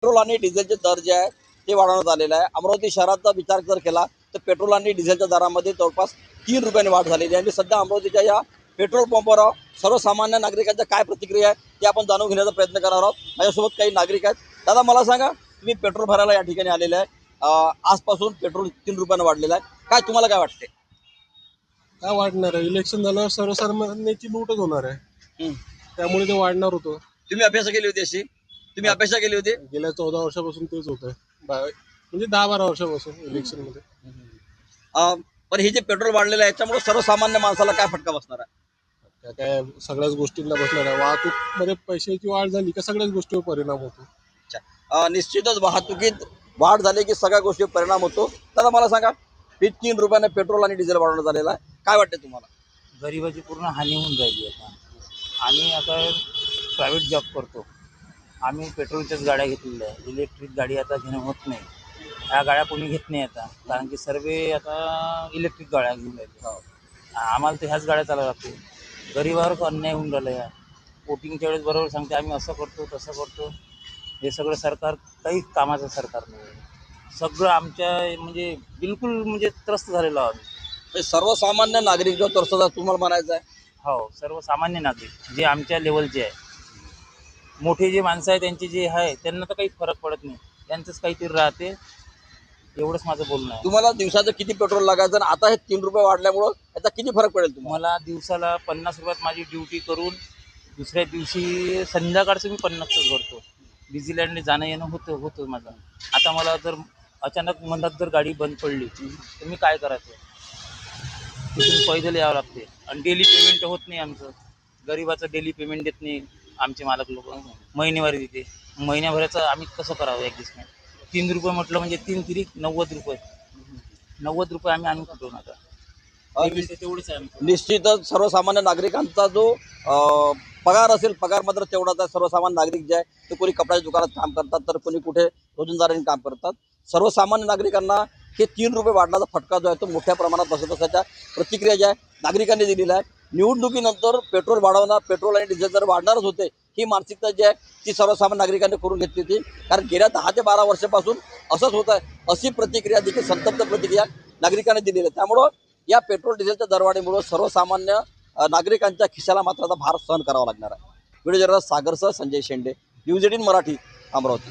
Petrol आणि डिझेलचे दर जे आहे ते वाढवण्यात आलेलं आहे। अमरावती शहराचा विचार जर केला तर पेट्रोल आणि डिझेलच्या दरामध्ये जवळपास 3 रुपयांनी वाढ झालेली आहे। आणि सध्या अमरावतीच्या या पेट्रोल पंपावर सर्वसामान्य नागरिकांच्या काय प्रतिक्रिया आहे ते आपण जाणून घेण्याचा प्रयत्न करणार आहोत। माझ्यासोबत काही नागरिक आहेत। दादा, मला सांगा, तुम्ही पेट्रोल भरायला या ठिकाणी आलेले आहे। आजपासून पेट्रोल 3 रुपयानं वाढलेलं आहे, काय तुम्हाला काय वाटते? काय वाढणार आहे? इलेक्शन झाल्यावर सर्वसामान्याची लूटच होणार आहे, हं. त्यामुळे ते वाढणार होतं. तुम्ही अपेक्षा केली होती अशी? तुम्ही अपेक्षा केली होती? गेल्या 14 वर्षापासून तेच होत आहे, म्हणजे 10-12 वर्षापासून इलेक्शन मध्ये. पण हे जे पेट्रोल वाढलेलं आहे याच्यामुळे सर्वसामान्य माणसाला काय फटका बसणार आहे? त्या काय सगळ्याच गोष्टींना बसणार आहे. वाहतूक मध्ये पैशाची वाढ झाली का सगळ्याच गोष्टीवर परिणाम होतो. निश्चितच वाहतुकीत वाढ झाली की सगळ्या गोष्टीवर परिणाम होतो। दादा, मला सांगा, 3 रुपयाने पेट्रोल आणि डिझेल वाढवण्यात आलेला आहे, काय वाटते तुम्हाला? गरिबाची पूर्ण हानी होऊन राहिली आता। आम्ही आता प्रायव्हेट जॉब करतो, आम्ही पेट्रोलच्याच गाड्या घेतलेल्या आहे। इलेक्ट्रिक गाडी आता घेणं होत नाही, ह्या गाड्या कोणी घेत नाही आता, कारण की सर्व आता इलेक्ट्रिक गाड्या घेऊन राहिले। आम्हाला तर ह्याच गाड्या चालवाव्या लागते। गरिबावर अन्याय होऊन राहिला या वोटिंगच्या वेळेस बरोबर सांगते आम्ही असं करतो तसं करतो। हे सगळं सरकार काही कामाचं सरकार नाही, सगळं आमच्या म्हणजे बिलकुल म्हणजे त्रस्त झालेलो आहोत। म्हणजे सर्वसामान्य नागरिक जो तरसत आहे, तुम्हाला म्हणायचं आहे? हो, सर्वसामान्य नागरिक जे आमच्या लेवलचे आहे, मोठे जे माणसं आहे त्यांचे जे आहे त्यांना तर काही फरक पडत नाही, त्यांचंच काहीतरी राहते, एवढंच माझं बोलणं आहे। तुम्हाला दिवसाचं किती पेट्रोल लागायचं आणि आता हे 3 रुपये वाढल्यामुळं याचा किती फरक पडेल तुम्हाला? मला दिवसाला 50 रुपयात माझी ड्युटी करून दुसऱ्या दिवशी संध्याकाळचं मी 50च भरतो। डिझेलँडने जाणं येणं होतं माझं। आता मला जर अचानक मधात जर गाडी बंद पडली तर मी काय करायचं? तिथून पैदल यावं लागते आणि डेली पेमेंट होत नाही आमचं। गरिबाचं डेली पेमेंट देत नाही आमचे मालक लोक, महिनेवारी देते। महिन्याभराचं आम्ही कसं करावं ॲडजस्टमेंट? 3 रुपये म्हटलं म्हणजे 3 तिरी 90 रुपये, 90 रुपये आम्ही आणून कुठून आता? तेवढंच आहे आमचं। निश्चितच सर्वसामान्य नागरिकांचा जो पगार असेल, पगार मात्र तेवढाच आहे। सर्वसामान्य नागरिक जे आहे ते कोणी कपड्याच्या दुकानात काम करतात, तर कोणी कुठे रोजंदारीने काम करतात। सर्वसामान्य नागरिकांना हे 3 रुपये वाढण्याचा फटका जो आहे तो मोठ्या प्रमाणात बसत असल्याच्या प्रतिक्रिया ज्या आहे नागरिकांनी दिलेल्या आहे। निवडणुकीनंतर पेट्रोल वाढवणार, पेट्रोल आणि डिझेल जर वाढणारच होते, ही मानसिकता जी आहे ती सर्वसामान्य नागरिकांनी करून घेतली होती। कारण गेल्या 10 ते 12 वर्षापासून असंच होत आहे, अशी प्रतिक्रिया देखील संतप्त प्रतिक्रिया नागरिकांनी दिलेली आहे। त्यामुळं या पेट्रोल डिझेलच्या दरवाढीमुळे सर्वसामान्य नागरिकांच्या खिशाला मात्र आता भार सहन करावा लागणार आहे। व्हिडिओ जर्नलिस्ट सागरसह संजय शेंडे, न्यूज 18 मराठी, अमरावती।